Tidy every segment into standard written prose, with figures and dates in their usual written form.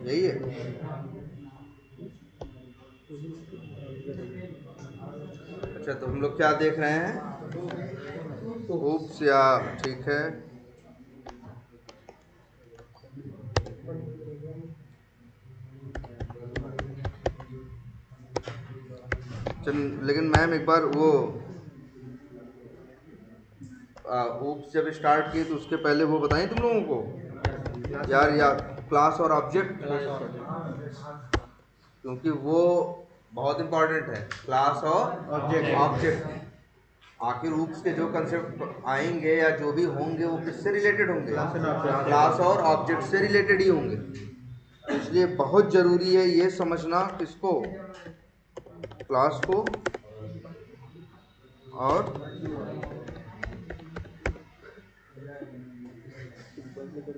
यही है। अच्छा, तो हम लोग क्या देख रहे हैं? oops या ठीक है। चल, लेकिन मैम एक बार वो oops जब स्टार्ट किए तो उसके पहले वो बताएं तुम लोगों को यार, या क्लास और ऑब्जेक्ट, क्योंकि वो बहुत इंपॉर्टेंट है, क्लास और ऑब्जेक्ट। आखिर रूप्स के जो कंसेप्ट आएंगे या जो भी होंगे वो किससे रिलेटेड होंगे? क्लास और ऑब्जेक्ट से रिलेटेड ही होंगे। इसलिए बहुत जरूरी है ये समझना, किसको? क्लास को और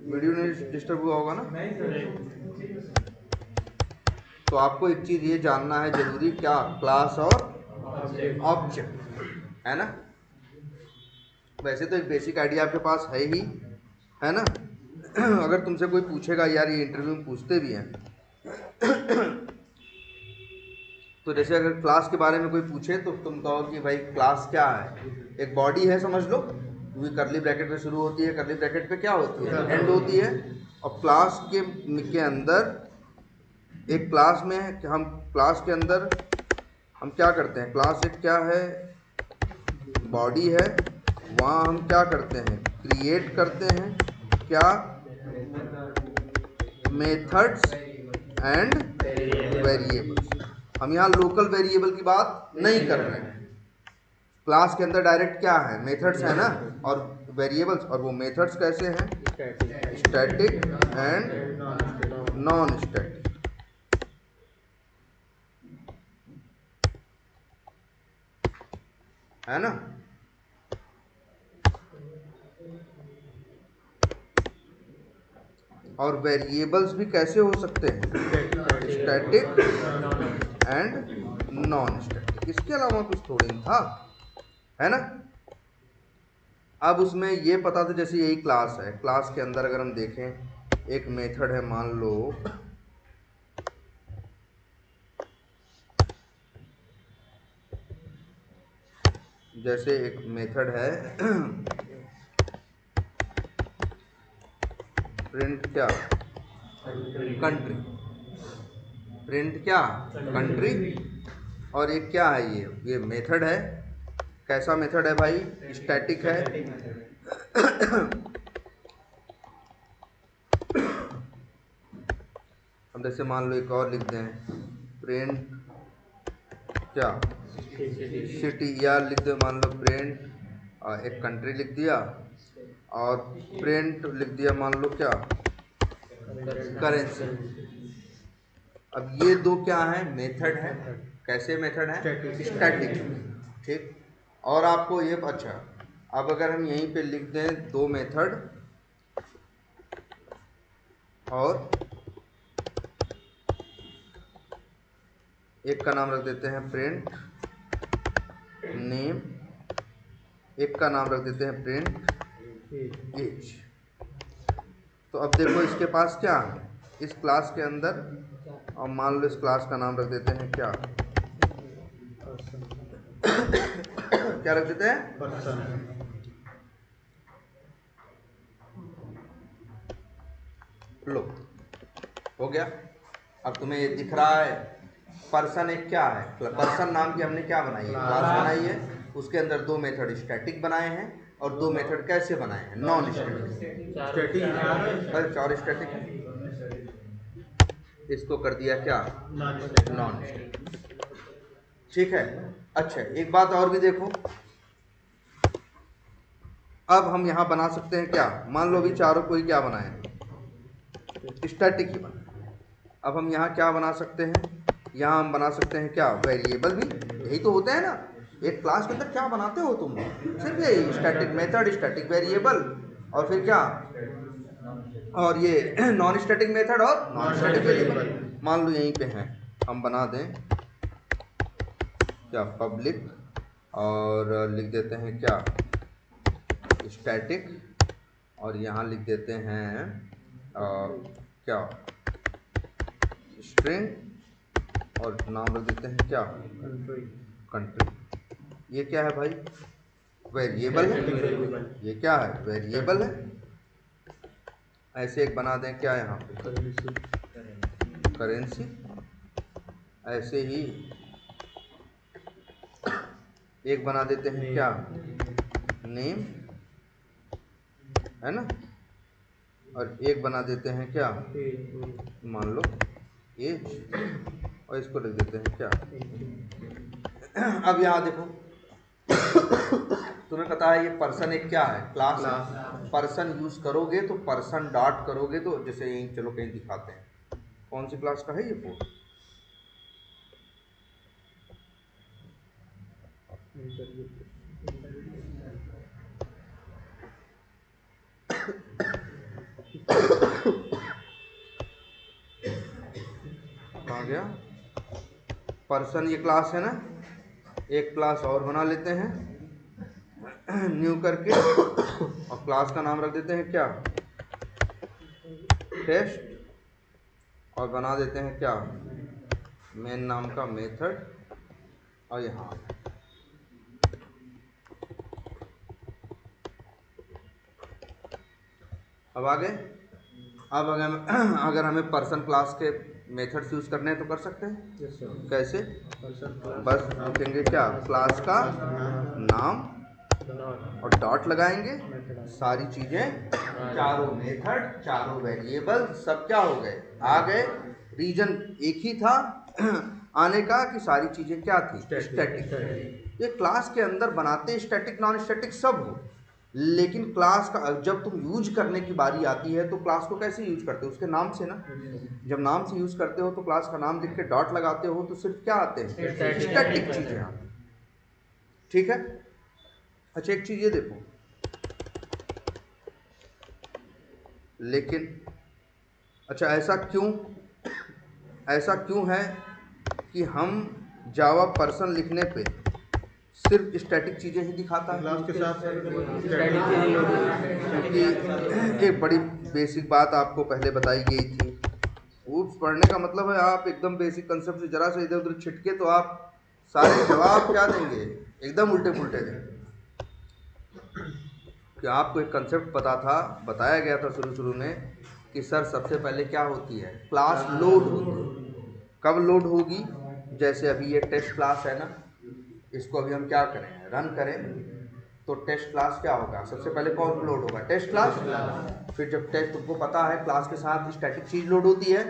वीडियो नहीं डिस्टर्ब हुआ होगा ना? तो आपको एक चीज ये जानना है जरूरी, क्या? क्लास और ऑब्जेक्ट, है ना? वैसे तो एक बेसिक आइडिया आपके पास है ही, है ना? अगर तुमसे कोई पूछेगा, यार ये इंटरव्यू में पूछते भी हैं, तो जैसे अगर क्लास के बारे में कोई पूछे तो तुम कहो कि भाई क्लास क्या है? एक बॉडी है, समझ लो, क्योंकि करली ब्रैकेट पे शुरू होती है, करली ब्रैकेट पे क्या होती है? एंड होती है। और क्लास के अंदर, एक क्लास में हम क्लास के अंदर हम क्या करते हैं? क्लास एक क्या है? बॉडी है। वहाँ हम क्या करते हैं? क्रिएट करते हैं क्या? Methods and variables. हम यहाँ लोकल वेरिएबल की बात नहीं कर रहे हैं। क्लास के अंदर डायरेक्ट क्या है? मेथड्स है ना, और वेरिएबल्स। और वो मेथड्स कैसे हैं? स्टैटिक एंड नॉन स्टैटिक, है ना? और वेरिएबल्स भी कैसे हो सकते हैं? Static and non static. इसके अलावा कुछ थोड़ी नहीं था, है ना? अब उसमें ये पता था, जैसे यही क्लास है, क्लास के अंदर अगर हम देखें, एक मेथड है, मान लो जैसे एक मेथड है प्रिंट क्या? कंट्री। प्रिंट क्या? कंट्री। और ये क्या है? ये मेथड है। कैसा मेथड है भाई? स्टैटिक है। अब जैसे मान लो एक और लिख दें, प्रिंट क्या? सिटी। या लिख दो, मान लो प्रिंट एक कंट्री लिख दिया, और प्रिंट लिख दिया मान लो क्या? करेंसी। अब ये दो क्या है? मेथड है। कैसे मेथड है? स्टैटिक। ठीक। और आपको ये अच्छा, अब अगर हम यहीं पे लिख दें दो मेथड, और एक का नाम रख देते हैं प्रिंट नेम, एक का नाम रख देते हैं प्रिंट एज। तो अब देखो इसके पास क्या है इस क्लास के अंदर, और मान लो इस क्लास का नाम रख देते हैं क्या? क्या रख देते हैं? लो, हो गया। अब तुम्हें ये दिख रहा है, पर्सन एक क्या है? पर्सन नाम की हमने क्या बनाई है? क्लास बनाई है। उसके अंदर दो मेथड स्टैटिक बनाए हैं, और दो मेथड कैसे बनाए हैं? Non static. पर चार स्टैटिक है, इसको कर दिया क्या? Non static. ठीक है। अच्छा, एक बात और भी देखो, अब हम यहाँ बना सकते हैं क्या? मान लो अभी चारों कोई क्या बनाए? स्टैटिक ही बना। अब हम यहाँ क्या बना सकते हैं? यहाँ हम बना सकते हैं क्या? वेरिएबल भी। यही तो होते हैं ना, एक क्लास के अंदर क्या बनाते हो तुम? सिर्फ यही, स्टैटिक मेथड, स्टैटिक वेरिएबल, और फिर क्या? और ये नॉन स्टैटिक मेथड और नॉन स्टैटिक वेरिएबल। मान लो यहीं पे हैं, हम बना दें क्या? पब्लिक, और लिख देते हैं क्या? स्टैटिक, और यहाँ लिख देते हैं क्या? स्ट्रिंग और नाम रख देते हैं क्या, कंट्री। ये क्या है भाई, वेरिएबल है। ये क्या है, वेरिएबल है। ऐसे एक बना दें क्या यहाँ पे, करेंसी। ऐसे ही एक बना देते हैं क्या, नेम, है ना। और एक बना देते हैं क्या, मान लो एज, और इसको लिख देते हैं क्या। अब यहाँ देखो, तुम्हें पता है ये पर्सन एक क्या है, क्लास है। पर्सन यूज करोगे तो पर्सन डॉट करोगे तो, जैसे यहीं चलो कहीं दिखाते हैं, कौन सी क्लास का है ये कोड। कहाँ गया, पर्सन ये क्लास है ना। एक क्लास और बना लेते हैं न्यू करके, और क्लास का नाम रख देते हैं क्या, टेस्ट, और बना देते हैं क्या, मेन नाम का मेथड। और यहाँ अब आगे, अब अगर हमें पर्सन क्लास के मेथड्स यूज करने हैं तो कर सकते हैं। कैसे, बस लिखेंगे क्या, क्लास का नाम और डॉट लगाएंगे, सारी चीजें, चारों मेथड, चारों वेरिएबल सब क्या हो गए, आ गए। रीजन एक ही था आने का कि सारी चीजें क्या थी, स्टैटिक। ये क्लास के अंदर बनाते स्टैटिक नॉन स्टैटिक सब हो, लेकिन क्लास का जब तुम यूज करने की बारी आती है तो क्लास को कैसे यूज करते हो, उसके नाम से ना। जब नाम से यूज करते हो तो क्लास का नाम लिख के डॉट लगाते हो तो सिर्फ क्या आते हैं, स्टैटिक चीजें आती हैं। ठीक है। अच्छा एक चीज ये देखो, लेकिन अच्छा ऐसा क्यों है कि हम जावा पर्सन लिखने पे सिर्फ स्टैटिक चीजें ही दिखाता है क्लास के साथ। क्योंकि एक बड़ी बेसिक बात आपको पहले बताई गई थी, ऊप्स पढ़ने का मतलब है आप एकदम बेसिक कंसेप्ट से जरा से इधर उधर छिटके तो आप सारे जवाब क्या देंगे, एकदम उल्टे पुल्टे देंगे। कि आपको एक कंसेप्ट पता था, बताया गया था शुरू में कि सर सबसे पहले क्या होती है, क्लास लोड होती है। कब लोड होगी, जैसे अभी ये टेस्ट क्लास है ना, इसको अभी हम क्या करें, रन करें, तो टेस्ट क्लास क्या होगा, सबसे पहले कौन लोड होगा, टेस्ट क्लास। फिर जब टेस्ट, तुमको पता है क्लास के साथ स्टैटिक चीज लोड होती है,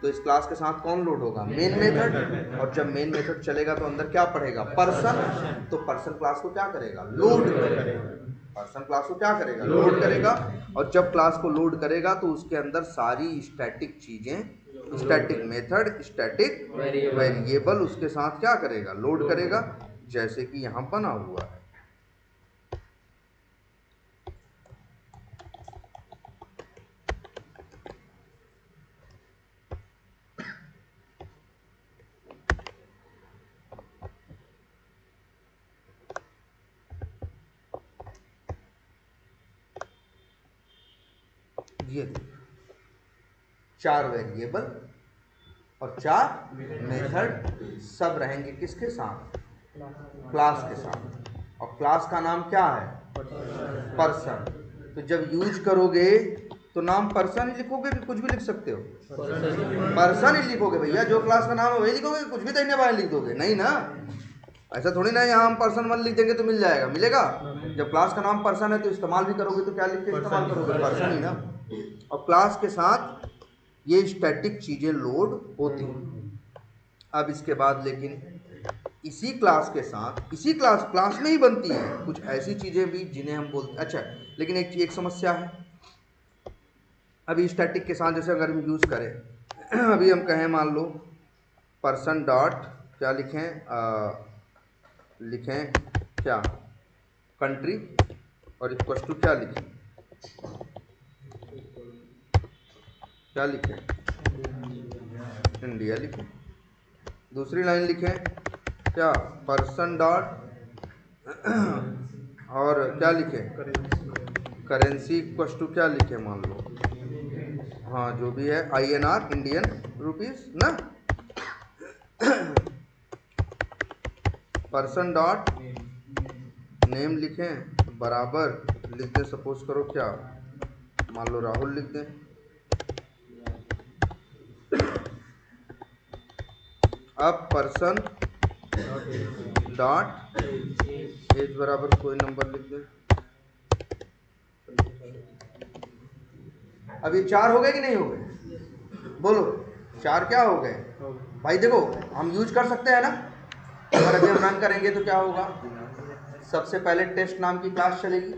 तो इस क्लास के साथ कौन लोड होगा, मेन मेथड। और जब मेन मेथड चलेगा तो अंदर क्या पढ़ेगा, पर्सन। तो पर्सन क्लास को क्या करेगा, लोड करेगा। पर्सन क्लास को क्या करेगा, लोड करेगा। और जब क्लास को लोड करेगा तो उसके अंदर सारी स्टैटिक चीजें, स्टैटिक मेथड, स्टैटिक वेरिएबल उसके साथ क्या करेगा, लोड करेगा, जैसे कि यहां बना हुआ है। ये 4 वेरिएबल और 4 मेथड सब रहेंगे किसके साथ, क्लास के साथ। और क्लास का नाम क्या है, पर्सन। तो जब यूज करोगे तो नाम पर्सन ही लिखोगे कि कुछ भी लिख सकते हो, पर्सन ही लिखोगे भैया। जो क्लास का नाम है वही लिखोगे, कुछ भी दाहिने बाएं लिख दोगे, नहीं ना। ऐसा थोड़ी ना यहाँ हम पर्सन 1 लिख देंगे तो मिल जाएगा, मिलेगा। जब क्लास का नाम पर्सन है तो इस्तेमाल भी करोगे तो क्या लिख के इस्तेमाल करोगे, पर्सन ही ना। और क्लास के साथ ये स्टैटिक चीजें लोड होती हैं। अब इसके बाद लेकिन इसी क्लास के साथ, इसी क्लास में ही बनती है कुछ ऐसी चीजें भी जिन्हें हम बोलते। अच्छा लेकिन एक समस्या है, अभी स्टैटिक के साथ जैसे अगर हम यूज करें अभी हम कहें मान लो पर्सन डॉट क्या लिखें क्या, कंट्री, और इक्वल टू क्या लिखें, क्या लिखें, इंडिया लिखें। दूसरी लाइन लिखें क्या, पर्सन डॉट और क्या लिखें, करेंसी इक्वल टू क्या लिखें, मान लो हाँ जो भी है INR, इंडियन रुपीज ना। पर्सन डॉट नेम लिखें बराबर लिख दें, सपोज करो क्या, मान लो राहुल लिख दें। अब पर्सन डॉट एज बराबर कोई नंबर लिख दें। अब ये 4 हो गए कि नहीं हो गए, बोलो 4 क्या हो गए भाई। देखो हम यूज कर सकते हैं ना, अगर अभी हम रन करेंगे तो क्या होगा, सबसे पहले टेस्ट नाम की क्लास चलेगी,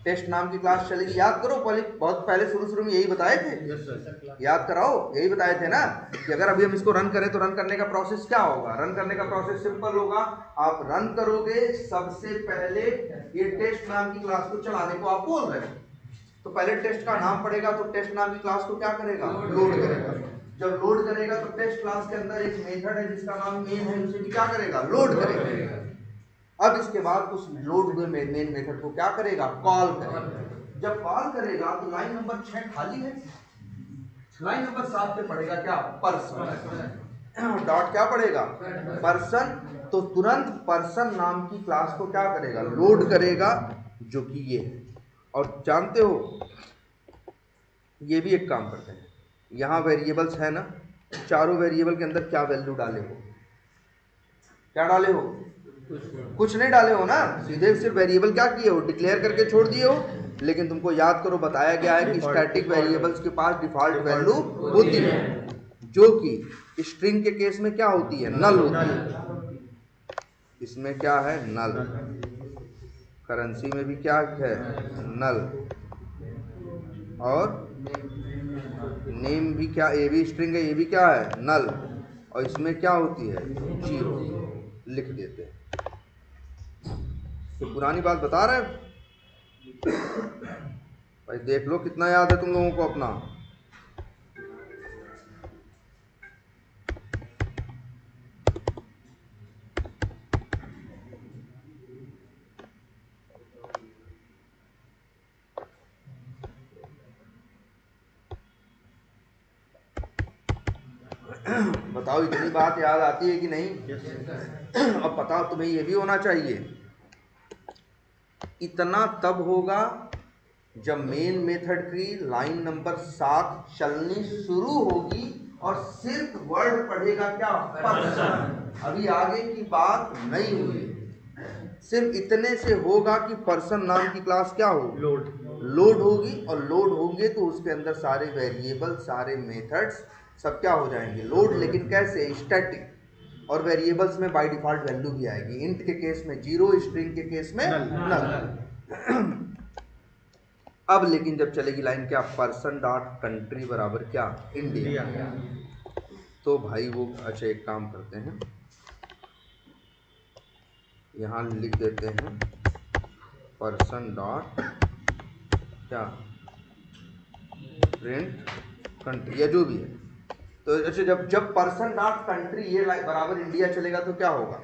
टेस्ट नाम की क्लास चलेगी। याद करो पहले, बहुत पहले शुरू में यही बताए थे, याद कराओ, यही बताए थे ना कि अगर अभी हम इसको रन करें तो रन करने का प्रोसेस क्या होगा। रन करने का प्रोसेस सिंपल होगा, आप रन करोगे सबसे पहले ये टेस्ट नाम की क्लास को चलाने को आप बोल रहे हो, तो पहले टेस्ट का नाम पड़ेगा, तो टेस्ट नाम की क्लास को क्या करेगा, लोड करेगा। जब लोड करेगा तो टेस्ट क्लास के अंदर एक मेथड है जिसका नाम मेन है, उसे भी क्या करेगा, लोड करेगा। अब इसके बाद उस लोड हुए मेन मेथड को क्या करेगा, कॉल करेगा। जब कॉल करेगा तो लाइन नंबर 6 खाली है, लाइन नंबर 7 पे पड़ेगा क्या, पर्सन डॉट क्या पड़ेगा, पर्सन। तो तुरंत पर्सन नाम की क्लास को क्या करेगा, लोड करेगा, जो कि ये है। और जानते हो ये भी एक काम करते हैं, यहाँ वेरिएबल्स है ना, चारों वेरिएबल के अंदर क्या वैल्यू डाले हो, क्या डाले हो, कुछ नहीं डाले हो ना, सीधे सिर्फ वेरिएबल क्या किए हो, डिक्लेयर करके छोड़ दिए हो। लेकिन तुमको याद करो बताया गया है कि स्टैटिक वेरिएबल्स के पास डिफॉल्ट वैल्यू होती है, जो कि स्ट्रिंग के केस में क्या होती है, नल होती है। इसमें क्या है, नल। करेंसी में भी क्या है, नल। और नेम भी क्या, ये भी स्ट्रिंग है, ये भी क्या है, नल। और इसमें क्या होती है, 0 लिख देते हैं। तो पुरानी बात बता रहे हैं भाई, देख लो कितना याद है तुम लोगों को अपना। बताओ इतनी बात याद आती है कि नहीं। अब बताओ तुम्हें ये भी होना चाहिए, इतना तब होगा जब मेन मेथड की लाइन नंबर 7 चलनी शुरू होगी और सिर्फ वर्ड पढ़ेगा क्या, पर्सन। अभी आगे की बात नहीं हुई, सिर्फ इतने से होगा कि पर्सन नाम की क्लास क्या हो, लोड होगी। और लोड होंगे तो उसके अंदर सारे वेरिएबल, सारे मेथड्स सब क्या हो जाएंगे, लोड। लेकिन कैसे, स्टैटिक। और वेरिएबल्स में बाय डिफॉल्ट वैल्यू भी आएगी, इंट के केस में 0, स्ट्रिंग के केस में नल। अब लेकिन जब चलेगी लाइन क्या, पर्सन डॉट कंट्री बराबर क्या, इंडिया। तो भाई वो अच्छा एक काम करते हैं, यहाँ लिख देते हैं पर्सन डॉट क्या, प्रिंट कंट्री या जो भी है। तो अच्छा जब पर्सन डॉट कंट्री ये बराबर इंडिया चलेगा तो क्या होगा,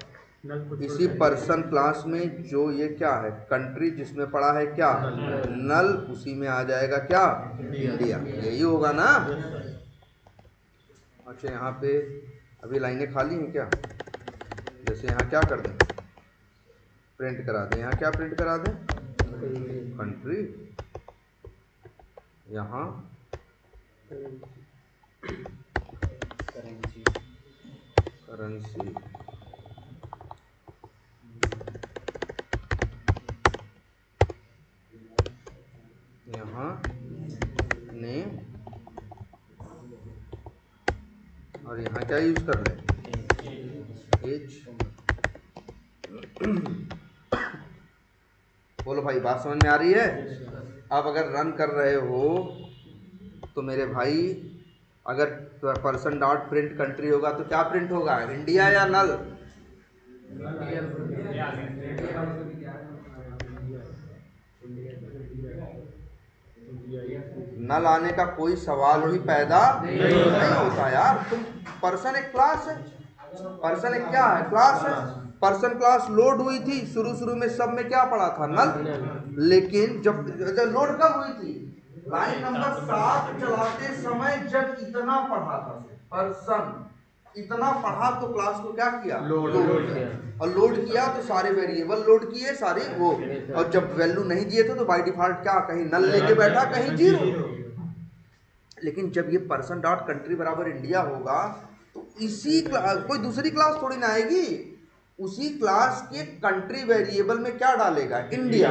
इसी पर्सन क्लास में जो ये क्या है, कंट्री जिसमें पड़ा है क्या, नल, उसी में आ जाएगा क्या, इंडिया। यही होगा ना। अच्छा यहाँ पे अभी लाइनें खाली हैं क्या, जैसे यहाँ क्या कर दें, प्रिंट करा दें, यहाँ क्या प्रिंट करा दें, कंट्री। यहाँ करेंसी, यहाँ नेम, और यहाँ क्या यूज कर लें, एज। बोलो भाई बात समझ में आ रही है। अब अगर रन कर रहे हो तो मेरे भाई, अगर पर्सन डॉट प्रिंट कंट्री होगा तो क्या प्रिंट होगा, इंडिया या नल, नल आने का कोई सवाल ही पैदा नहीं होता यार। तुम पर्सन एक क्लास है, पर्सन एक क्या है, क्लास है। पर्सन क्लास लोड हुई थी शुरू में, सब में क्या पड़ा था, नल। लेकिन जब लोड कब हुई थी, लाइन नंबर 7 चलाते समय जब इतना पढ़ा था पर्सन, इतना पढ़ा तो क्लास को क्या किया, लोड किया, और लोड किया तो सारे वेरिएबल लोड किए, सारे वो, और जब वैल्यू नहीं दिए थे तो बाय डिफॉल्ट क्या, कहीं नल लेके बैठा, कहीं जीरो। लेकिन जब ये पर्सन डॉट कंट्री बराबर इंडिया होगा तो इसी क्लास, कोई दूसरी क्लास थोड़ी ना आएगी, उसी क्लास के कंट्री वेरिएबल में क्या डालेगा, इंडिया,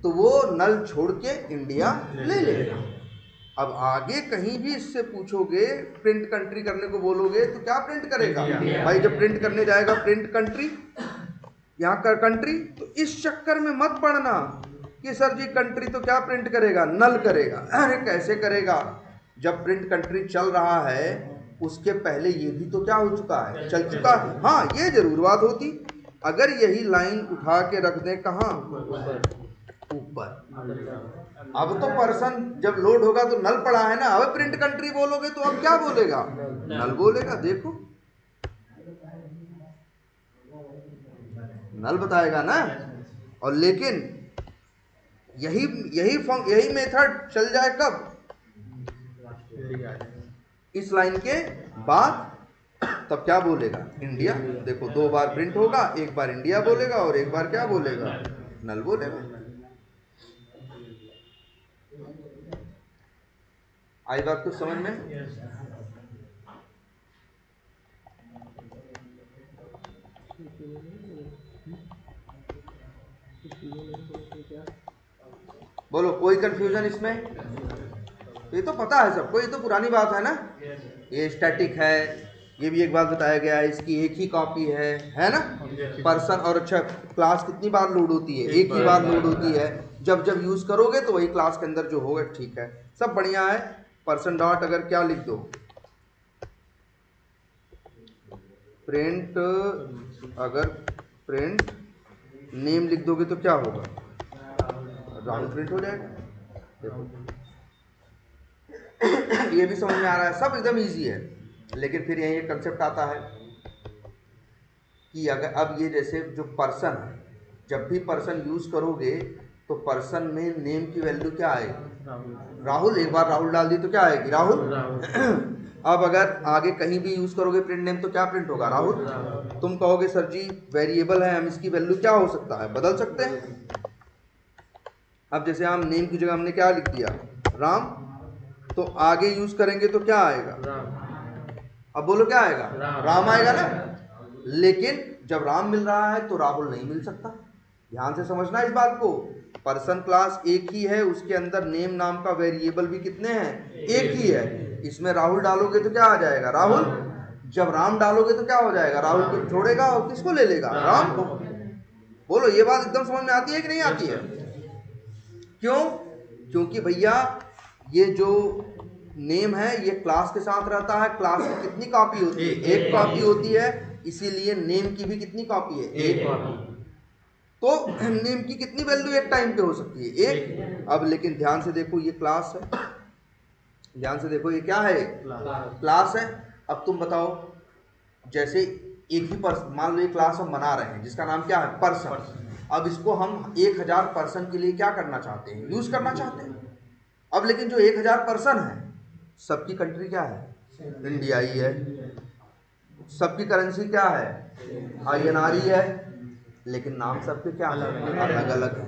तो वो नल छोड़ के इंडिया ले लेगा। अब आगे कहीं भी इससे पूछोगे, प्रिंट कंट्री करने को बोलोगे तो क्या प्रिंट करेगा भाई, जब प्रिंट करने जाएगा प्रिंट कंट्री, यहाँ कर कंट्री, तो इस चक्कर में मत पढ़ना कि सर जी कंट्री तो क्या प्रिंट करेगा, नल करेगा। अरे कैसे करेगा, जब प्रिंट कंट्री चल रहा है उसके पहले ये भी तो क्या हो चुका है, चल चुका है। हाँ ये जरूर बात होती, अगर यही लाइन उठा के रख दें कहाँ, ऊपर, अब तो पर्सन जब लोड होगा तो नल पड़ा है ना, अब प्रिंट कंट्री बोलोगे तो अब क्या बोलेगा, नल बोलेगा। देखो नल बताएगा ना, और लेकिन यही यही यही मेथड चल जाए कब, इस लाइन के बाद, तब क्या बोलेगा, इंडिया। देखो 2 बार प्रिंट होगा, एक बार इंडिया बोलेगा और एक बार क्या बोलेगा, नल बोलेगा। आई बात कुछ समझ में? बोलो कोई कंफ्यूजन इसमें? ये तो पता है सबको, ये तो पुरानी बात है ना, ये स्टैटिक है, ये भी एक बात बताया गया है, इसकी एक ही कॉपी है ना, पर्सन, और अच्छा क्लास कितनी बार लोड होती है, एक ही बार लोड होती है, जब जब यूज करोगे तो वही क्लास के अंदर जो होगा, ठीक है सब बढ़िया है। पर्सन डॉट अगर क्या लिख दो, प्रिंट, अगर प्रिंट नेम लिख दोगे तो क्या होगा, राहुल प्रिंट हो जाएगा। देखो ये भी समझ में आ रहा है, सब एकदम इजी है। लेकिन फिर यही एक कंसेप्ट आता है कि अगर अब ये जैसे जो पर्सन है, जब भी पर्सन यूज करोगे तो पर्सन में नेम की वैल्यू क्या आएगी, राहुल, एक बार राहुल डाल दी तो क्या आएगी, राहुल। अब अगर आगे कहीं भी यूज करोगे प्रिंट नेम तो क्या प्रिंट होगा, राहुल। तुम कहोगे सर जी वेरिएबल है, हम इसकी वैल्यू क्या हो सकता है, बदल सकते हैं। अब जैसे हम नेम की जगह हमने क्या लिख दिया, राम, तो आगे यूज करेंगे तो क्या आएगा, अब बोलो क्या आएगा, राम आएगा ना। लेकिन जब राम मिल रहा है तो राहुल नहीं मिल सकता, ध्यान से समझना इस बात को। पर्सन क्लास एक ही है, उसके अंदर नेम नाम का वेरिएबल भी कितने हैं, एक ही है। इसमें राहुल डालोगे तो क्या आ जाएगा, राहुल। जब राम डालोगे तो क्या हो जाएगा, राहुल को छोड़ेगा और किसको ले लेगा, राम को। बोलो ये बात एकदम समझ में आती है कि नहीं आती है? क्यों? क्योंकि भैया ये जो नेम है ये क्लास के साथ रहता है, क्लास की कितनी कॉपी होती है, एक कॉपी होती है, इसीलिए नेम की भी कितनी कॉपी है, एक कॉपी। तो नेम की कितनी वैल्यू एक टाइम पे हो सकती है, एक। अब लेकिन ध्यान से देखो ये क्लास है, ध्यान से देखो ये क्या है, क्लास है। अब तुम बताओ, जैसे एक ही पर्सन, मान लो ये क्लास हम बना रहे हैं जिसका नाम क्या है, पर्सन। अब इसको हम 1000 पर्सन के लिए क्या करना चाहते हैं, यूज करना चाहते हैं। अब लेकिन जो 1000 पर्सन है सबकी कंट्री क्या है, इंडिया ही है, सबकी करेंसी क्या है, INR ही है, लेकिन नाम सबके क्या अलग अलग है,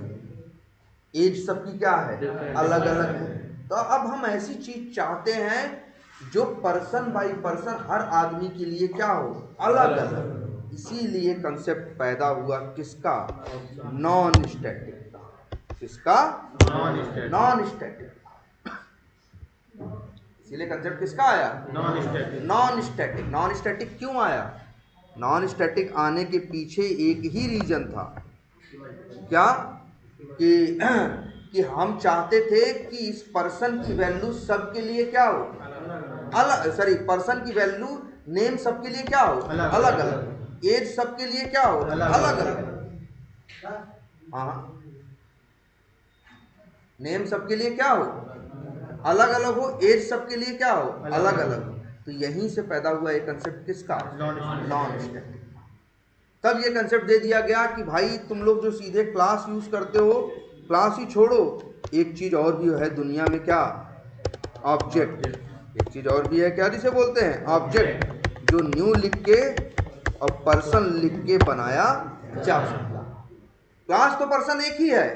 एज सबकी क्या है, अलग अलग है। तो अब हम ऐसी चीज चाहते हैं जो पर्सन बाई पर्सन हर आदमी के लिए क्या हो, अलग अलग। इसीलिए कंसेप्ट पैदा हुआ किसका, नॉन स्टैटिक का। किसका, नॉन स्टैटिक। इसीलिए कंसेप्ट किसका आया, non static. Non static, non static क्यों आया, नॉन स्टैटिक आने के पीछे एक ही रीजन था, क्या कि हम चाहते थे कि इस पर्सन की वैल्यू सबके लिए क्या हो, अलग, सॉरी पर्सन की वैल्यू नेम सबके लिए क्या हो, अलग अलग, एज सबके लिए क्या हो, अलग अलग। हाँ नेम सबके लिए क्या हो, अलग अलग हो, एज सबके लिए क्या हो, अलग अलग। तो यहीं से पैदा हुआ एक कंसेप्ट किसका, नॉन स्टैटिक। तब ये कंसेप्ट दे दिया गया कि भाई तुम लोग जो सीधे क्लास यूज करते हो क्लास ही छोड़ो, एक चीज और भी है दुनिया में, क्या? ऑब्जेक्ट। एक चीज और भी है, क्या जिसे बोलते हैं? ऑब्जेक्ट, जो न्यू लिख के और पर्सन लिख के बनाया जा सकता। क्लास तो पर्सन एक ही है,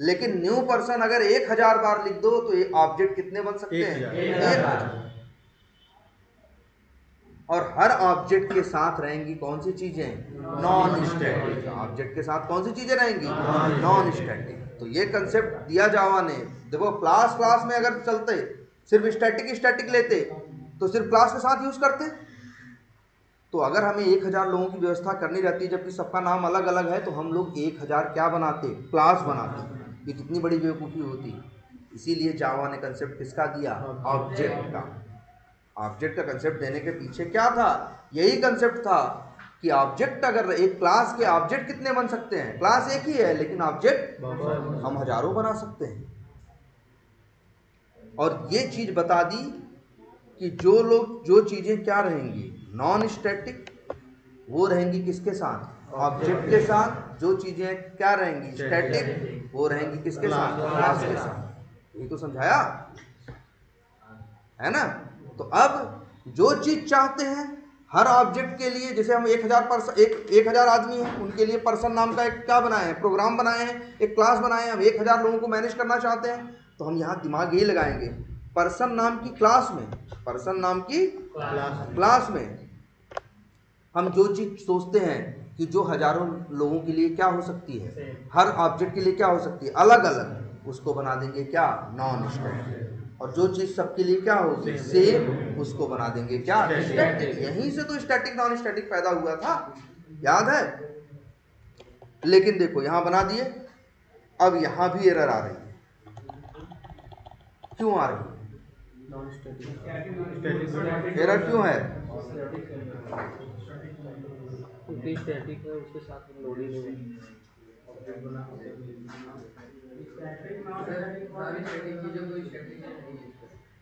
लेकिन न्यू पर्सन अगर 1000 बार लिख दो तो ये ऑब्जेक्ट कितने बन सकते हैं? 1000। और हर ऑब्जेक्ट के साथ रहेंगी कौन सी चीजें? Non static. ऑब्जेक्ट के साथ कौन सी चीजें रहेंगी? Non static. तो ये कंसेप्ट दिया जावा ने। देखो क्लास में अगर चलते सिर्फ स्टैटिक लेते तो सिर्फ क्लास के साथ यूज करते। तो अगर हमें 1000 लोगों की व्यवस्था करनी रहती है, जबकि सबका नाम अलग अलग है, तो हम लोग 1000 क्या बनाते? क्लास बनाते। ये कितनी बड़ी बेवकूफ़ी होती। इसीलिए जावा ने कंसेप्ट किसका दिया? ऑब्जेक्ट का। ऑब्जेक्ट का कंसेप्ट देने के पीछे क्या था? यही कंसेप्ट था कि ऑब्जेक्ट, अगर एक क्लास के ऑब्जेक्ट कितने बन सकते हैं? क्लास एक ही है, लेकिन ऑब्जेक्ट हम हजारों बना सकते हैं। और ये चीज बता दी कि जो चीजें क्या रहेंगी नॉन स्टैटिक, वो रहेंगी किसके साथ? ऑब्जेक्ट के साथ। जो चीजें क्या रहेंगी स्टैटिक, वो रहेंगी किसके साथ? क्लास के साथ। ये तो समझाया है ना। तो अब जो चीज चाहते हैं हर ऑब्जेक्ट के लिए, जैसे हम 1000 आदमी हैं, उनके लिए पर्सन नाम का एक क्या बनाए हैं? प्रोग्राम बनाए हैं, एक क्लास बनाए हैं। हम 1000 लोगों को मैनेज करना चाहते हैं, तो हम यहाँ दिमाग यही लगाएंगे, पर्सन नाम की क्लास में, पर्सन नाम की क्लास में हम जो चीज सोचते हैं कि जो हजारों लोगों के लिए क्या हो सकती है, हर ऑब्जेक्ट के लिए क्या हो सकती है, अलग अलग, उसको बना देंगे क्या? Non static. और जो चीज सबके लिए क्या होगी सेम, उसको बना देंगे क्या? स्टैटिक। यहीं से तो स्टैटिक नॉन स्टैटिक पैदा हुआ था, याद है। लेकिन देखो यहां बना दिए, अब यहां भी एरर आ रही है। क्यों आ रही है एरर? क्यों है? स्टैटिक है, उसके साथ में लोड ही नहीं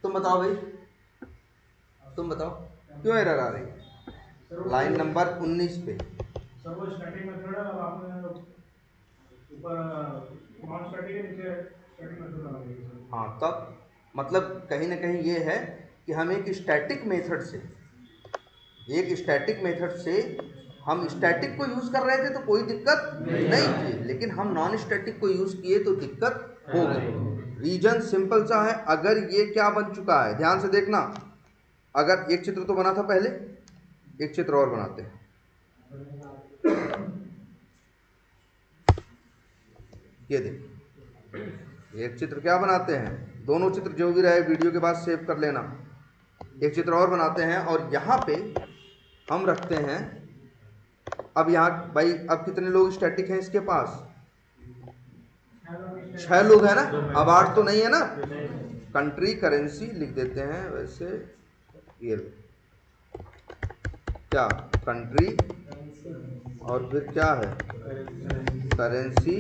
तुम बताओ भाई, तुम बताओ क्यों एरर आ रही है? लाइन नंबर 19 पे। सर वो स्टैटिक मेथड है और आपने ऊपर नॉन स्टैटिक के नीचे स्टैटिक मेथड लगा दिया। हाँ, तब मतलब कहीं ना कहीं ये है कि हम एक स्टैटिक मेथड से हम स्टैटिक को यूज कर रहे थे तो कोई दिक्कत नहीं थी, लेकिन हम नॉन स्टैटिक को यूज किए तो दिक्कत हो गई। रीजन सिंपल सा है। अगर ये क्या बन चुका है, ध्यान से देखना, अगर एक चित्र तो बना था पहले, एक चित्र और बनाते हैं। ये देखो, एक चित्र क्या बनाते हैं, दोनों चित्र जो भी रहे वीडियो के बाद सेव कर लेना। एक चित्र और बनाते हैं और यहाँ पे हम रखते हैं, अब यहाँ भाई अब कितने लोग स्टैटिक हैं इसके पास? 6 लोग हैं ना। अब 8 तो नहीं है ना। कंट्री करेंसी लिख देते हैं वैसे, ये क्या कंट्री और फिर क्या है करेंसी,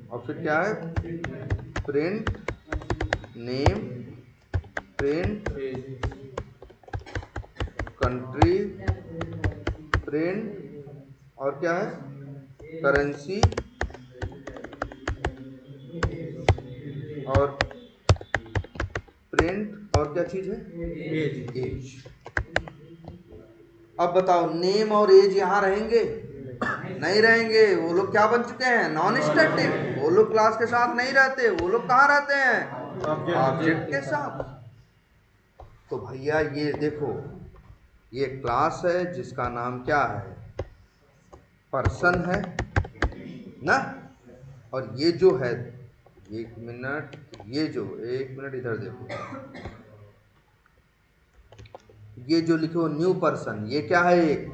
और फिर क्या है print name, print country, print और क्या है करेंसी, और प्रिंट और क्या चीज है एज। अब बताओ नेम और एज यहाँ रहेंगे? नहीं रहेंगे। वो लोग क्या बन चुके हैं? Non static. वो लोग क्लास के साथ नहीं रहते, वो लोग कहाँ रहते हैं? ऑब्जेक्ट के साथ। तो भैया ये देखो, ये क्लास है जिसका नाम क्या है? पर्सन है ना। और ये जो है, एक मिनट, ये जो एक मिनट इधर देखो, ये जो लिखो न्यू पर्सन, ये क्या है? एक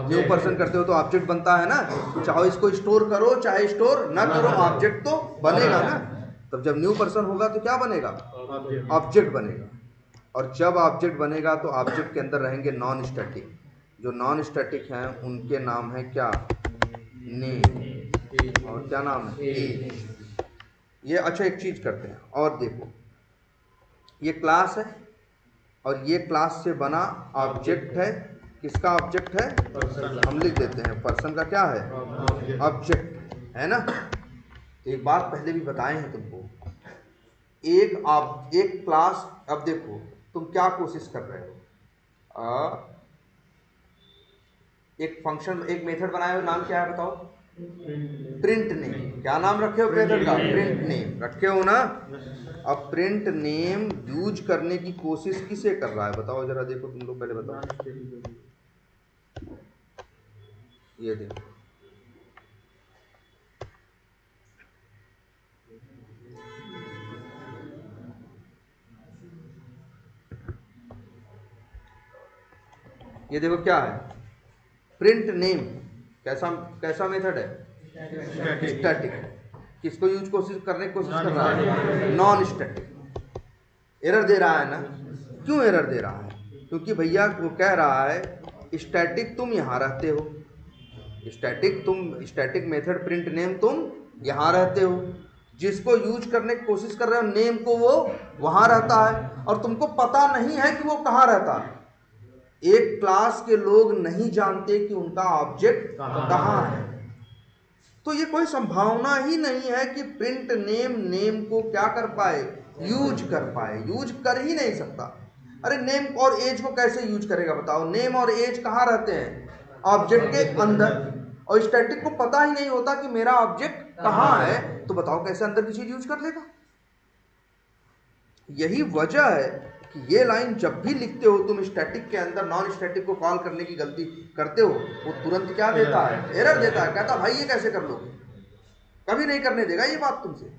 न्यू पर्सन करते हो तो ऑब्जेक्ट बनता है ना। चाहे इसको स्टोर करो चाहे स्टोर ना करो, ऑब्जेक्ट तो बनेगा ना। तब जब न्यू पर्सन होगा तो क्या बनेगा? ऑब्जेक्ट बनेगा। और जब ऑब्जेक्ट बनेगा तो ऑब्जेक्ट के अंदर रहेंगे नॉन स्टैटिक। जो नॉन स्टैटिक हैं उनके नाम है क्या? नेम, और क्या नाम है? एज। ये अच्छा एक चीज करते हैं और देखो, ये क्लास है और ये क्लास से बना ऑब्जेक्ट है। किसका ऑब्जेक्ट है? हम लिख देते हैं पर्सन का क्या है? ऑब्जेक्ट है ना। एक बात पहले भी बताए हैं तुमको, एक क्लास, अब देखो तुम क्या कोशिश कर रहे हो, एक फंक्शन, एक मेथड बनाए हो, नाम क्या है बताओ? Print name. क्या नाम रखे हो मेथड का? प्रिंट नेम रखे हो ना। अब प्रिंट नेम यूज करने की कोशिश किसे कर रहा है बताओ जरा, देखो तुम लोग पहले बताओ। ये देखो, ये देखो क्या है, प्रिंट नेम। कैसा कैसा मेथड है? स्टैटिक। किसको यूज कोशिश करने की कोशिश कर रहा है? Non static. एरर दे रहा है ना। क्यों एरर दे रहा है? क्योंकि भैया वो कह रहा है स्टैटिक तुम यहाँ रहते हो, स्टैटिक मेथड प्रिंट नेम तुम यहाँ रहते हो, जिसको यूज करने की कोशिश कर रहे हो नेम को, वो वहाँ रहता है और तुमको पता नहीं है कि वो कहाँ रहता है। एक क्लास के लोग नहीं जानते कि उनका ऑब्जेक्ट कहाँ है, तो ये कोई संभावना ही नहीं है कि प्रिंट नेम को क्या कर पाए? यूज कर पाए। यूज कर ही नहीं सकता। अरे नेम और एज को कैसे यूज करेगा बताओ? नेम और एज कहाँ रहते हैं? ऑब्जेक्ट के अंदर। और स्टैटिक को पता ही नहीं होता कि मेरा ऑब्जेक्ट कहाँ है, तो बताओ कैसे अंदर की चीज यूज कर लेगा? यही वजह है कि ये लाइन जब भी लिखते हो तुम स्टैटिक के अंदर नॉन स्टैटिक को कॉल करने की गलती करते हो, वो तुरंत क्या देता है? एरर देता है। कहता भाई ये कैसे कर लोगे? कभी नहीं करने देगा ये बात तुमसे।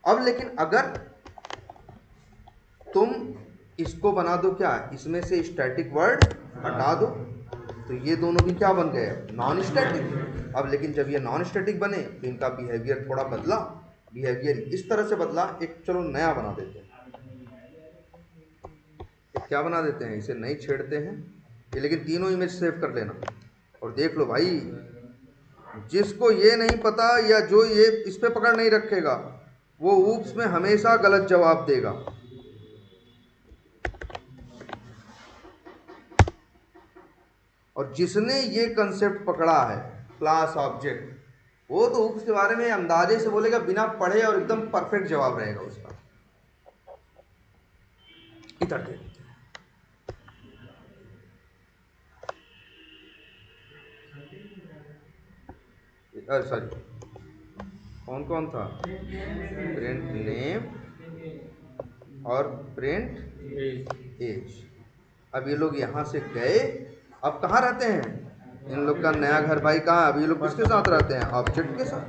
अब लेकिन अगर तुम इसको बना दो क्या, इसमें से स्टैटिक वर्ड हटा दो, तो ये दोनों भी क्या बन गए? Non static. अब लेकिन जब ये नॉन स्टैटिक बने तो इनका बिहेवियर थोड़ा बदला। बिहेवियर इस तरह से बदला, एक चलो नया बना देते हैं। क्या बना देते हैं? इसे नहीं छेड़ते हैं ये, लेकिन तीनों इमेज सेव कर लेना और देख लो भाई, जिसको ये नहीं पता या जो ये इस पे पकड़ नहीं रखेगा वो ऊप्स में हमेशा गलत जवाब देगा। और जिसने ये कंसेप्ट पकड़ा है क्लास ऑब्जेक्ट, वो तो ऊप्स के बारे में अंदाजे से बोलेगा बिना पढ़े और एकदम परफेक्ट जवाब रहेगा उसका। इधर देखो, सॉरी कौन कौन था? प्रिंट नेम और प्रिंट एज। अब ये लोग यहाँ से गए, अब कहाँ रहते हैं? इन लोग का नया घर भाई कहाँ है? अब ये लोग किसके साथ रहते हैं? ऑब्जेक्ट के साथ।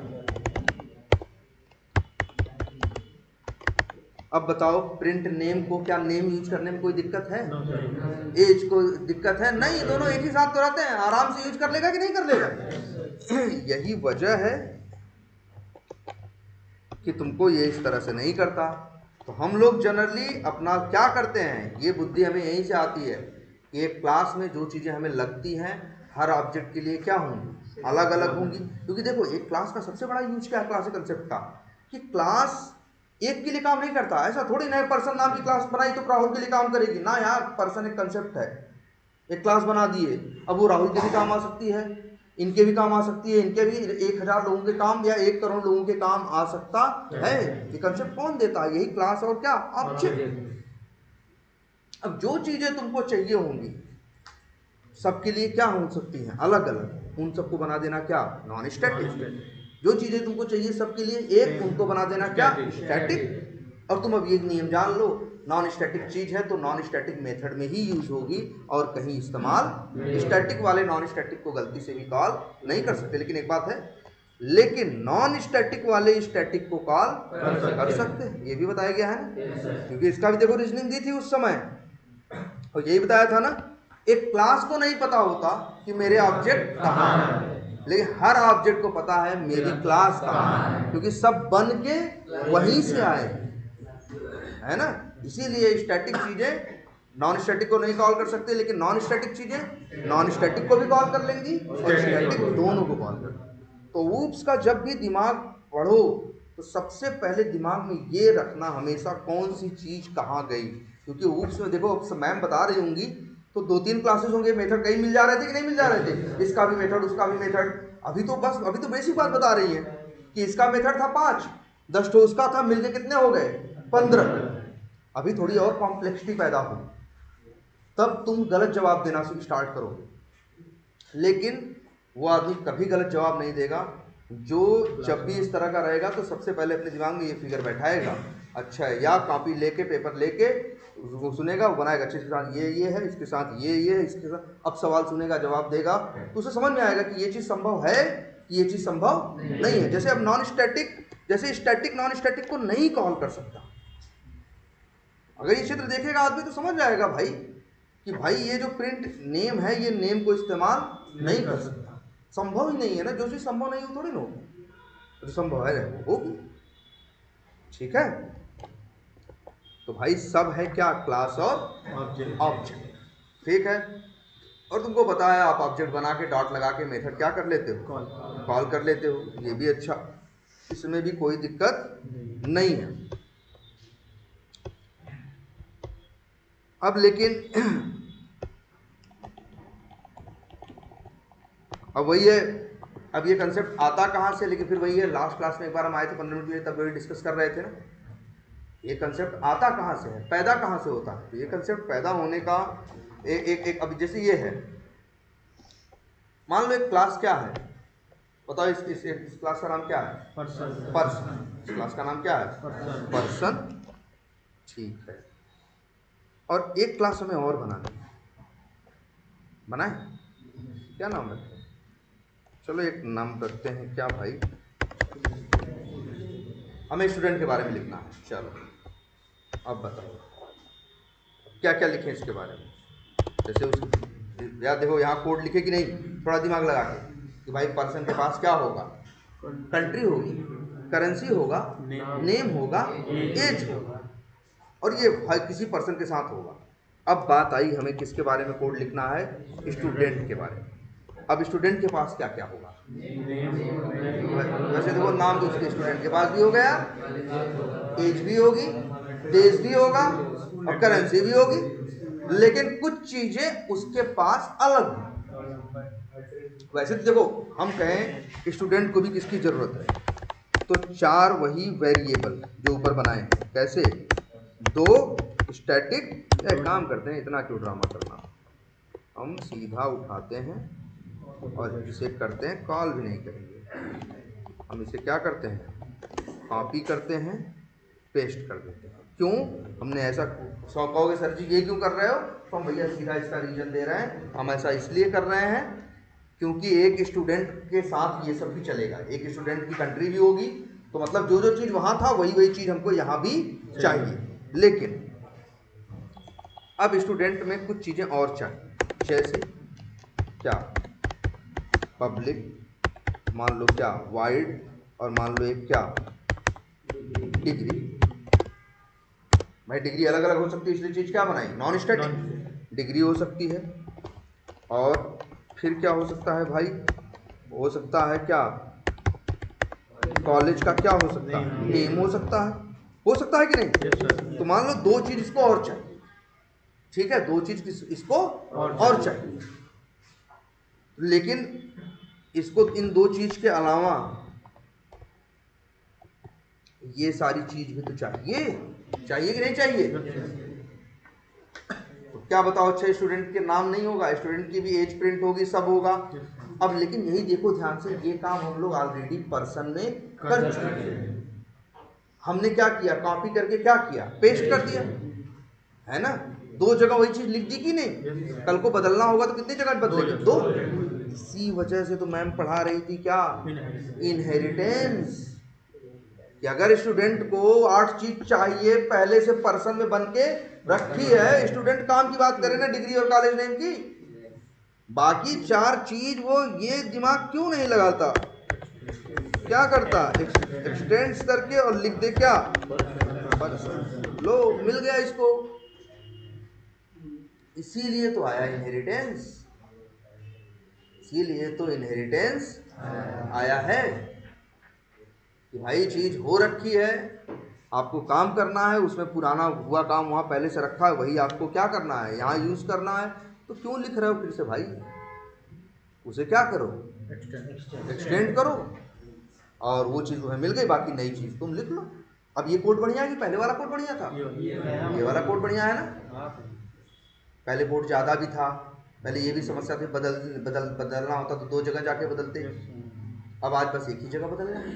अब बताओ प्रिंट नेम को क्या नेम यूज करने में कोई दिक्कत है? एज को दिक्कत है? नहीं, दोनों एक ही साथ तो रहते हैं, आराम से यूज कर लेगा कि नहीं कर लेगा? यही वजह है कि तुमको ये इस तरह से नहीं करता। तो हम लोग जनरली अपना क्या करते हैं, ये बुद्धि हमें यहीं से आती है कि एक क्लास में जो चीज़ें हमें लगती हैं हर ऑब्जेक्ट के लिए क्या होंगी? अलग अलग होंगी। क्योंकि देखो एक क्लास का सबसे बड़ा यूज क्या है क्लास के कंसेप्ट का, कि क्लास एक के लिए काम नहीं करता। ऐसा थोड़ी ना पर्सन नाम की क्लास बनाई तो राहुल के लिए काम करेगी ना यार। पर्सन एक कंसेप्ट है, एक क्लास बना दिए, अब वो राहुल के भी काम आ सकती है, इनके भी काम आ सकती है, इनके भी 1000 लोगों के काम या 1 करोड़ लोगों के काम आ सकता है। ये कंसेप्ट कौन देता है? यही क्लास और क्या? ऑब्जेक्ट। अब जो चीजें तुमको चाहिए होंगी सबके लिए क्या हो सकती हैं? अलग अलग। उन सबको बना देना क्या? Non static. जो चीजें तुमको चाहिए सबके लिए एक, उनको बना देना क्या? स्टैटिक। और तुम अब ये नियम जान लो, नॉन स्टैटिक चीज है तो नॉन स्टैटिक मेथड में ही यूज होगी और कहीं इस्तेमाल। स्टैटिक वाले नॉन स्टैटिक को गलती से भी कॉल नहीं कर सकते। लेकिन एक बात है, लेकिन नॉन स्टैटिक वाले स्टैटिक को कॉल कर सकते हैं, ये भी बताया गया है ना। क्योंकि इसका भी देखो रीजनिंग दी थी उस समय, और यही बताया था ना, एक क्लास को नहीं पता होता कि मेरे ऑब्जेक्ट कहाँ है, लेकिन हर ऑब्जेक्ट को पता है मेरी क्लास कहाँ है, क्योंकि सब बन के वहीं से आए, है ना। इसीलिए स्टैटिक चीजें नॉन स्टैटिक को नहीं कॉल कर सकते, लेकिन नॉन स्टैटिक चीजें नॉन स्टैटिक को भी कॉल कर लेंगी और स्टैटिक दोनों को कॉल कर। तो ऊप्स का जब भी दिमाग पढ़ो तो सबसे पहले दिमाग में ये रखना हमेशा कौन सी चीज कहाँ गई। क्योंकि ऊप्स में देखो अब मैम बता रही होंगी तो 2-3 क्लासेस होंगे, मेथड कहीं मिल जा रहे थे कि नहीं मिल जा रहे थे, इसका भी मेथड उसका भी मेथड। अभी तो बेसिक बात बता रही है कि इसका मेथड था 5, 10 ठो उसका था, मिलके कितने हो गए? 15। अभी थोड़ी और कॉम्प्लेक्सिटी पैदा हो, तब तुम गलत जवाब देना स्टार्ट करोगे। लेकिन वो आदमी कभी गलत जवाब नहीं देगा जो जब भी इस तरह का रहेगा तो सबसे पहले अपने दिमाग में ये फिगर बैठाएगा, अच्छा है, या कॉपी लेके पेपर लेके वो सुनेगा, वो बनाएगा, अच्छा इसके साथ ये है, इसके साथ ये है, इसके साथ, अब सवाल सुनेगा, जवाब देगा, तो उसे समझ में आएगा कि ये चीज़ संभव है कि ये चीज़ संभव नहीं है। जैसे अब नॉन स्टैटिक, जैसे स्टैटिक नॉन स्टैटिक को नहीं कॉल कर सकता, अगर ये चित्र देखेगा आदमी तो समझ जाएगा भाई कि भाई ये जो प्रिंट नेम है, ये नेम को इस्तेमाल नहीं कर सकता, संभव ही नहीं है ना। जो चीज़ संभव नहीं हो थोड़ी ना होगी, जो संभव है वो होगी। ठीक है, तो भाई सब है क्या? क्लास और ऑब्जेक्ट। ठीक है, और तुमको पता है आप ऑब्जेक्ट बना के डॉट लगा के मेथड क्या कर लेते हो? कॉल कर लेते हो। ये भी अच्छा, इसमें भी कोई दिक्कत नहीं है। अब लेकिन अब वही है, अब ये कंसेप्ट आता कहाँ से? लेकिन फिर वही है, लास्ट क्लास में एक बार हम आए थे 15 मिनट के लिए, तब वही डिस्कस कर रहे थे ना, ये कंसेप्ट आता कहाँ से है, पैदा कहाँ से होता है? तो ये कंसेप्ट पैदा होने का एक अब जैसे ये है, मान लो एक क्लास क्या है, बताओ इस क्लास का नाम क्या है? पर्सन। इस क्लास का नाम क्या है? पर्सन। ठीक है, और एक क्लास हमें और बनानी है, बनाए? क्या नाम रखते हैं? चलो एक नाम रखते हैं, क्या भाई, हमें स्टूडेंट के बारे में लिखना है। चलो अब बताओ क्या क्या लिखें इसके बारे में। जैसे उस यार देखो यहाँ कोड लिखे कि नहीं, थोड़ा दिमाग लगा के, कि भाई पर्सन के पास क्या होगा? कंट्री होगी, करेंसी होगा, नेम होगा, एज होगा, और ये भाई किसी पर्सन के साथ होगा। अब बात आई हमें किसके बारे में कोड लिखना है? स्टूडेंट के बारे में। अब स्टूडेंट के पास क्या क्या होगा? वैसे देखो नाम तो उसके स्टूडेंट के पास भी हो गया, एज भी होगी, देश भी होगा, और करेंसी भी होगी, लेकिन कुछ चीजें उसके पास अलग हैं। वैसे तो देखो हम कहें स्टूडेंट को भी किसकी जरूरत है, तो 4 वही वेरिएबल जो ऊपर बनाए हैं, कैसे? 2 स्टैटिक, एक काम करते हैं, इतना क्यों ड्रामा करना, हम सीधा उठाते हैं और इसे करते हैं, कॉल भी नहीं करेंगे, हम इसे क्या करते हैं? कॉपी करते हैं, पेस्ट कर देते हैं। क्यों? हमने ऐसा, सौ कहोगे सर जी ये क्यों कर रहे हो, तो हम भैया सीधा इसका रीजन दे रहे हैं, हम ऐसा इसलिए कर रहे हैं क्योंकि एक स्टूडेंट के साथ ये सब भी चलेगा, एक स्टूडेंट की कंट्री भी होगी, तो मतलब जो जो चीज़ वहाँ था वही चीज़ हमको यहाँ भी चाहिए। लेकिन अब स्टूडेंट में कुछ चीज़ें और चाहिए, जैसे क्या? पब्लिक, मान लो क्या वाइड, और मान लो एक क्या डिग्री। भाई डिग्री अलग अलग हो सकती है, इसलिए चीज़ क्या बनाई? नॉन स्टैटिक डिग्री हो सकती है। और फिर क्या हो सकता है भाई? हो सकता है क्या? कॉलेज का क्या हो सकता है? नेम हो सकता है कि नहीं? तो मान लो 2 चीज़ इसको और चाहिए, ठीक है, 2 चीज़ इसको और चाहिए, लेकिन इसको इन 2 चीज़ के अलावा ये सारी चीज़ भी तो चाहिए कि नहीं चाहिए? तो क्या बताओ, अच्छा स्टूडेंट के नाम नहीं होगा, स्टूडेंट की भी एज प्रिंट होगी, सब होगा। अब लेकिन यही देखो ध्यान से, ये काम हम लोग ऑलरेडी पर्सन में कर चुके हैं। हमने क्या किया? कॉपी करके क्या किया? पेस्ट कर दिया, है ना? 2 जगह वही चीज लिख दी कि नहीं? कल को बदलना होगा तो कितनी जगह बदलेगी? 2। इसी वजह से तो मैम पढ़ा रही थी क्या? इनहेरिटेंस, कि अगर स्टूडेंट को 8 चीज चाहिए पहले से पर्सन में बन के रखी है, स्टूडेंट काम की बात करें ना, डिग्री और कॉलेज नेम की, बाकी 4 चीज वो ये दिमाग क्यों नहीं लगाता? क्या करता? एक्सटेंड्स करके और लिख दे क्या? पर्सन। लो मिल गया इसको, इसीलिए तो आया इनहेरिटेंस, इसीलिए तो इनहेरिटेंस आया है कि भाई चीज हो रखी है, आपको काम करना है, उसमें पुराना हुआ काम वहाँ पहले से रखा है, वही आपको क्या करना है? यहाँ यूज करना है। तो क्यों लिख रहे हो फिर से भाई? उसे क्या करो? एक्सटेंड करो। और वो चीज़ तुम्हें मिल गई, बाकी नई चीज़ तुम लिख लो। अब ये कोड बढ़िया है कि पहले वाला कोड बढ़िया था? ये वाला कोड बढ़िया है ना। पहले कोड ज़्यादा भी था, पहले ये भी समस्या थी बदलना होता तो 2 जगह जाके बदलते, अब आज बस एक ही जगह बदलना है।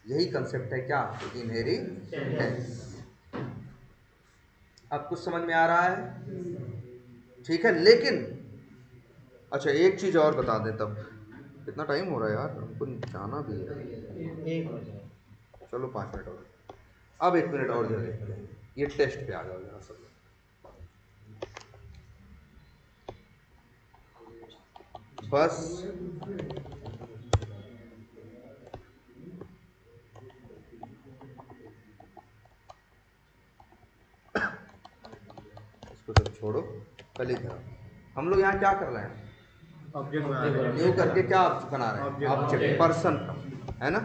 यही कंसेप्ट है क्या? इनहेरिटेंस। अब कुछ समझ में आ रहा है? ठीक है। लेकिन अच्छा एक चीज़ और बता दें, तब कितना टाइम हो रहा है यार, हमको जाना भी है। चलो 5 मिनट और, अब 1 मिनट और दे देते हैं। ये टेस्ट पे आ जाओ जरा सब। बस इसको सब छोड़ो, पहले इधर आओ। हम लोग यहाँ क्या कर रहे हैं? न्यू करके क्या बना रहे हैं? ऑब्जेक्ट पर्सन का, है ना।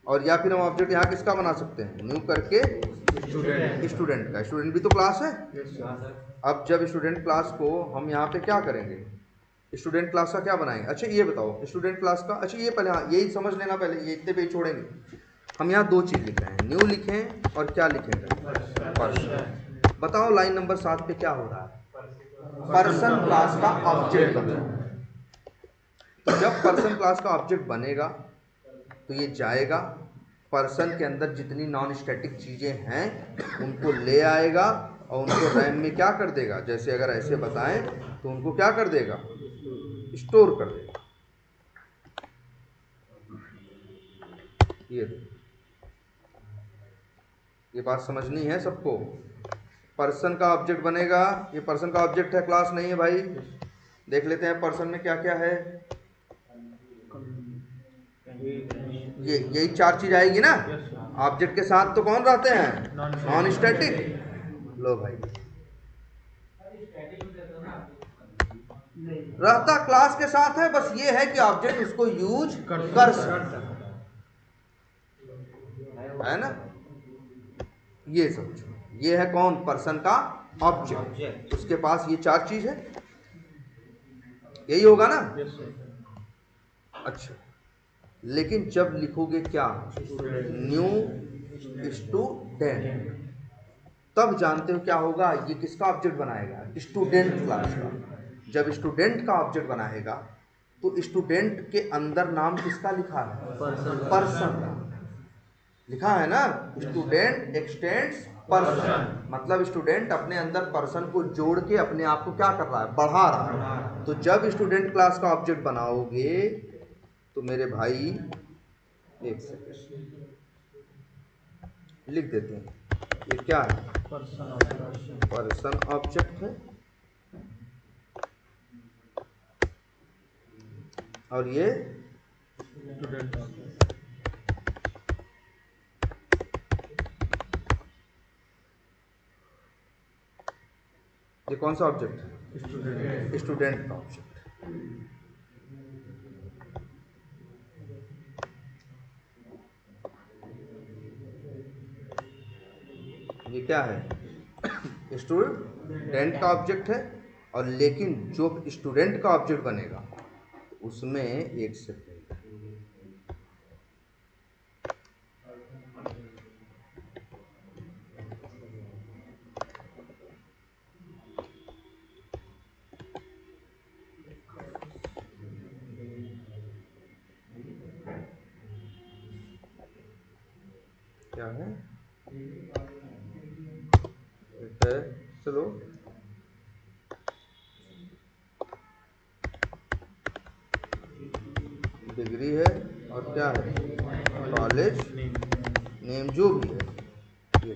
और या फिर हम ऑब्जेक्ट यहाँ किसका बना सकते हैं? न्यू करके स्टूडेंट का। स्टूडेंट भी तो क्लास है। अब जब स्टूडेंट क्लास को हम यहाँ पे क्या करेंगे? स्टूडेंट क्लास का क्या बनाएंगे? अच्छा ये बताओ, स्टूडेंट क्लास का, अच्छा ये पहले हाँ यही समझ लेना पहले, ये इतने पे छोड़ेंगे। हम यहाँ 2 चीज़ लिख रहे हैं, न्यू लिखें और क्या लिखेंगे? पर्सन। बताओ लाइन नंबर 7 पे क्या हो रहा है? पर्सन क्लास का ऑब्जेक्ट बन रहा है। तो जब पर्सन क्लास का ऑब्जेक्ट बनेगा तो ये जाएगा पर्सन के अंदर जितनी नॉन स्टैटिक चीज़ें हैं उनको ले आएगा और उनको रैम में क्या कर देगा? जैसे अगर ऐसे बताएं तो उनको क्या कर देगा? स्टोर कर देगा। ये बात समझनी है सबको। पर्सन का ऑब्जेक्ट बनेगा, ये पर्सन का ऑब्जेक्ट है, क्लास नहीं है भाई। देख लेते हैं पर्सन में क्या क्या है। ये यही 4 चीज आएगी ना। ऑब्जेक्ट के साथ तो कौन रहते हैं? Non static. लो भाई, रहता क्लास के साथ है, बस ये है कि ऑब्जेक्ट उसको यूज कर सकता है ना। ये समझो, ये है कौन? पर्सन का ऑब्जेक्ट। उसके पास ये 4 चीज है, यही होगा ना। अच्छा, लेकिन जब लिखोगे क्या? न्यू स्टूडेंट, तब जानते हो क्या होगा? ये किसका ऑब्जेक्ट बनाएगा? स्टूडेंट क्लास का। जब स्टूडेंट का ऑब्जेक्ट बनाएगा तो स्टूडेंट के अंदर नाम किसका लिखा है? पर्सन का लिखा है ना। स्टूडेंट एक्सटेंड्स पर्सन, मतलब स्टूडेंट अपने अंदर पर्सन को जोड़ के अपने आप को क्या कर रहा है? बढ़ा रहा है। तो जब स्टूडेंट क्लास का ऑब्जेक्ट बनाओगे तो मेरे भाई, एक सेकंड लिख देते हैं, ये क्या है? पर्सन ऑब्जेक्ट है और ये स्टूडेंट ऑब्जेक्ट। ये कौन सा ऑब्जेक्ट है? स्टूडेंट का ऑब्जेक्ट। ये क्या है? स्टूडेंट का ऑब्जेक्ट है। और लेकिन जो स्टूडेंट का ऑब्जेक्ट बनेगा उसमें एक सेकंड, क्या है? एक है, चलो डिग्री है और क्या है? कॉलेज नेम, जो भी है। ये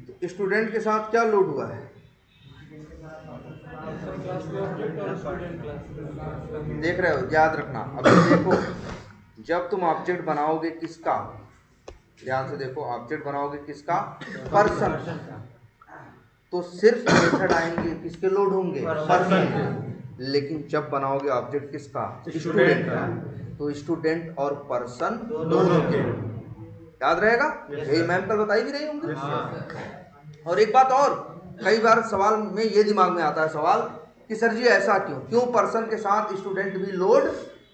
तो स्टूडेंट के साथ क्या लोड हुआ है? देख रहे हो? याद रखना। अभी देखो, जब तुम ऑब्जेक्ट बनाओगे किसका, ध्यान से देखो, ऑब्जेक्ट बनाओगे किसका? पर्सन। तो सिर्फ मेथड आएंगे किसके लोड होंगे? पर्सन के। लेकिन जब बनाओगे ऑब्जेक्ट किसका? स्टूडेंट का, तो स्टूडेंट और पर्सन दोनों के। याद रहेगा? यही मैम कल बताई भी रही होंगी। और एक बात और, कई बार सवाल में ये दिमाग में आता है सवाल कि सर जी ऐसा क्यों पर्सन के साथ स्टूडेंट भी लोड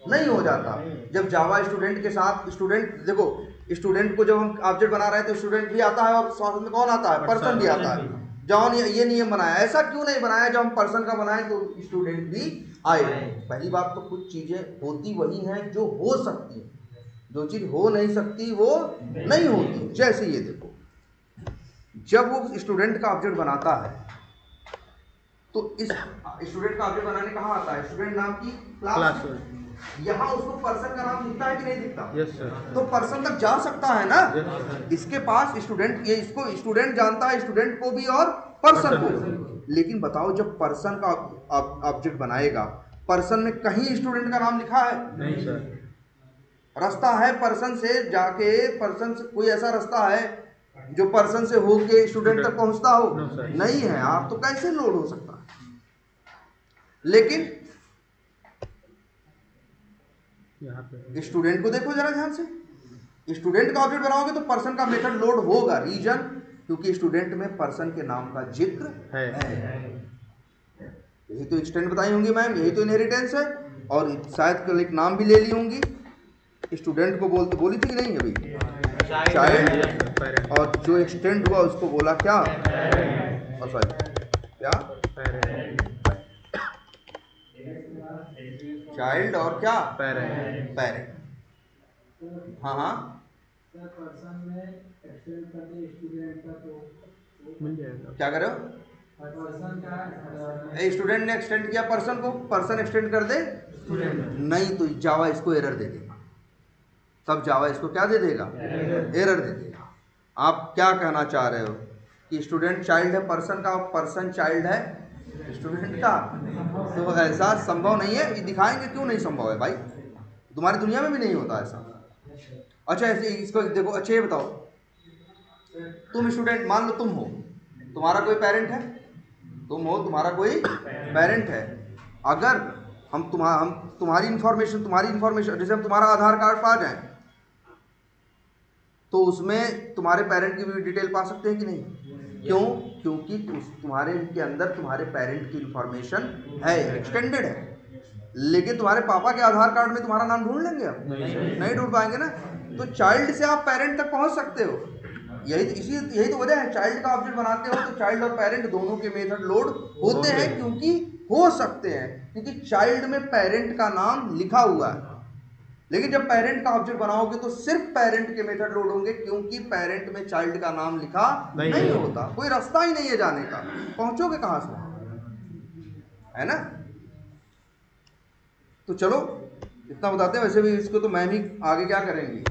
नहीं हो जाता। जब जावा स्टूडेंट के साथ स्टूडेंट, देखो स्टूडेंट को जब हम ऑब्जेक्ट बना रहे हैं तो स्टूडेंट भी आता है और साथ में कौन आता है, पर्सन भी आता है। जॉन ये नियम बनाया, ऐसा क्यों नहीं बनाया जब हम पर्सन का बनाए तो स्टूडेंट भी आए। पहली बात तो कुछ चीजें होती वही हैं जो हो सकती हैं, जो चीज हो नहीं सकती वो नहीं होती। जैसे ये देखो, जब वो स्टूडेंट का ऑब्जेक्ट बनाता है तो इस स्टूडेंट का ऑब्जेक्ट बनाने कहाँ आता है, स्टूडेंट नाम की क्लास। यहाँ उसको पर्सन का नाम दिखता है कि नहीं दिखता? Yes sir. तो पर्सन तक जा सकता है ना। इसके पास स्टूडेंट, ये इसको स्टूडेंट जानता है, स्टूडेंट को भी और पर्सन को भी। लेकिन बताओ जब पर्सन का ऑब्जेक्ट बनाएगा, पर्सन में कहीं स्टूडेंट का नाम लिखा है? नहीं सर। रास्ता है पर्सन से जाके, पर्सन से कोई ऐसा रास्ता है जो पर्सन से होके स्टूडेंट तक पहुंचता हो? नहीं है। आप तो कैसे लोड हो सकता है? लेकिन यहाँ पे स्टूडेंट को देखो जरा ध्यान से, स्टूडेंट का ऑब्जेक्ट बनाओगे तो पर्सन का मेथड लोड होगा। रीजन, क्योंकि स्टूडेंट में पर्सन के नाम का जिक्र है। यही तो एक्सटेंड बताई होंगी मैम, यही तो इनहेरिटेंस है। और शायद कल एक नाम भी ले ली होंगी, स्टूडेंट को बोली थी कि नहीं अभी, चाइल्ड। और जो एक्सटेंड हुआ उसको बोला क्या, सॉरी क्या, चाइल्ड और क्या, पेरेंट। हाँ हाँ पर्सन में एक्सटेंड करने स्टूडेंट का तो मिल जाएगा। क्या करो, पर्सन का स्टूडेंट ने एक्सटेंड किया पर्सन को, पर्सन एक्सटेंड कर दे स्टूडेंट, नहीं तो जावा इसको एरर दे देगा। तब जावा इसको क्या दे देगा, एरर दे देगा। आप क्या कहना चाह रहे हो कि स्टूडेंट चाइल्ड है पर्सन का, पर्सन चाइल्ड है स्टूडेंट का? तो ऐसा संभव नहीं है। ये दिखाएंगे क्यों नहीं संभव है भाई, तुम्हारी दुनिया में भी नहीं होता ऐसा। अच्छा ऐसे इसको देखो, अच्छा ये बताओ, तुम स्टूडेंट, मान लो तुम हो, तुम्हारा कोई पेरेंट है, तुम हो, तुम्हारा कोई पेरेंट है। अगर हम तुम्हारी इन्फॉर्मेशन जैसे हम तुम्हारा आधार कार्ड पा जाएं तो उसमें तुम्हारे पेरेंट की भी डिटेल पा सकते हैं कि नहीं? क्यों? क्योंकि तुम्हारे के अंदर तुम्हारे पेरेंट की इन्फॉर्मेशन है, एक्सटेंडेड है। लेकिन तुम्हारे पापा के आधार कार्ड में तुम्हारा नाम ढूंढ लेंगे आप? नहीं ढूंढ पाएंगे ना। तो चाइल्ड से आप पेरेंट तक पहुंच सकते हो। यही तो वजह है, चाइल्ड का ऑब्जेक्ट बनाते हो तो चाइल्ड और पेरेंट दोनों के मेथड लोड होते हैं, क्योंकि हो सकते हैं, क्योंकि चाइल्ड में पेरेंट का नाम लिखा हुआ है। लेकिन जब पेरेंट का ऑब्जेक्ट बनाओगे तो सिर्फ पेरेंट के मेथड लोड होंगे, क्योंकि पेरेंट में चाइल्ड का नाम लिखा नहीं होता। कोई रास्ता ही नहीं है जाने का, पहुंचोगे कहां से, है ना? तो चलो इतना बताते हैं। वैसे भी इसको तो मैम ही आगे क्या करेंगी,